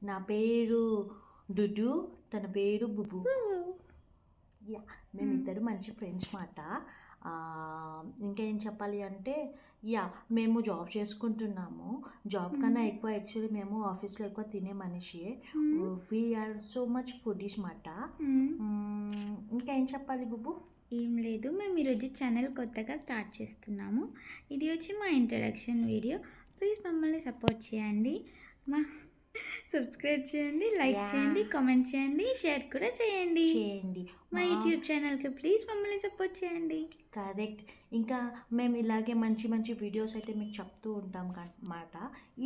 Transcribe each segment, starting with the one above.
నా పేరు డుడు, తన పేరు బుబు. యా, మేమిద్దరు మంచి ఫ్రెండ్స్ మాట. ఇంకా ఏం చెప్పాలి అంటే, యా మేము జాబ్ చేసుకుంటున్నాము. జాబ్ కన్నా ఎక్కువ యాక్చువల్లీ మేము ఆఫీస్లో ఎక్కువ తినే మనిషి. వీఆర్ సో మచ్ ఫుడీస్ మాట. ఇంకా ఏం చెప్పాలి బుబు? ఏం లేదు, మేము ఈరోజు ఛానల్ కొత్తగా స్టార్ట్ చేస్తున్నాము. ఇది వచ్చి మా ఇంట్రడక్షన్ వీడియో. ప్లీజ్ మమ్మల్ని సపోర్ట్ చేయండి, సబ్స్క్రైబ్ చేయండి, లైక్ చేయండి, కామెంట్ చేయండి, షేర్ కూడా చేయండి. మా యూట్యూబ్ ఛానల్కి ప్లీజ్ మమ్మల్ని సపోర్ట్ చేయండి. కరెక్ట్. ఇంకా మేము ఇలాగే మంచి మంచి వీడియోస్ అయితే మీకు చెప్తూ ఉంటాం అన్నమాట.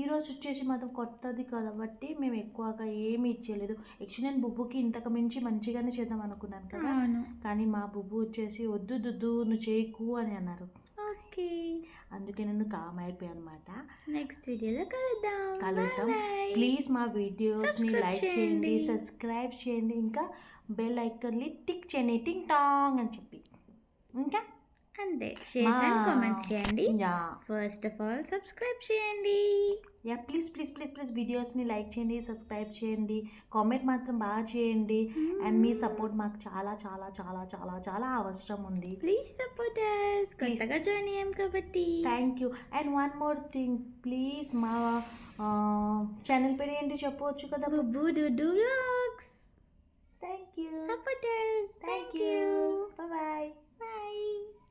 ఈరోజు వచ్చేసి మాత్రం కొత్తది కాబట్టి మేము ఎక్కువగా ఏమీ ఇచ్చేయలేదు. యాక్చువల్లీ నేను బుబ్బుకి ఇంతకు మించి మంచిగానే చేద్దాం అనుకున్నాను కదా, కానీ మా బుబ్బు వచ్చేసి వద్దు దుద్దు నువ్వు చేయకు అని అన్నారు. ఓకే, అందుకే నేను కామ్ అయిపోయాను అనమాట. నెక్స్ట్ వీడియోలో కలుద్దాం. ప్లీజ్ మా వీడియోస్ని లైక్ చేయండి, సబ్స్క్రైబ్ చేయండి, ఇంకా బెల్ ఐకాన్ని టిక్ చేయండి, టింగ్ టాంగ్ అని చెప్పి. ఇంకా అంతే, షేర్ అండ్ కామెంట్స్ చేయండి. ఫస్ట్ ఆఫ్ ఆల్ సబ్స్క్రైబ్ చేయండి. Yeah, please please please please వీడియోస్ని లైక్ చేయండి, సబ్స్క్రైబ్ చేయండి, కామెంట్ మాత్రం బాగా చేయండి. అండ్ మీ సపోర్ట్ మాకు చాలా చాలా చాలా చాలా చాలా అవసరం ఉంది. ప్లీజ్ సపోర్ట్ us, కొత్తగా జాయిన్ అయ్యాం కాబట్టి. Thank you. And one more thing, please మా ఛానల్ పేరు ఏంటి చెప్పవచ్చు కదా? Bubbu Dudu vlogs. Thank you. Support us. Thank you. Bye. Bye.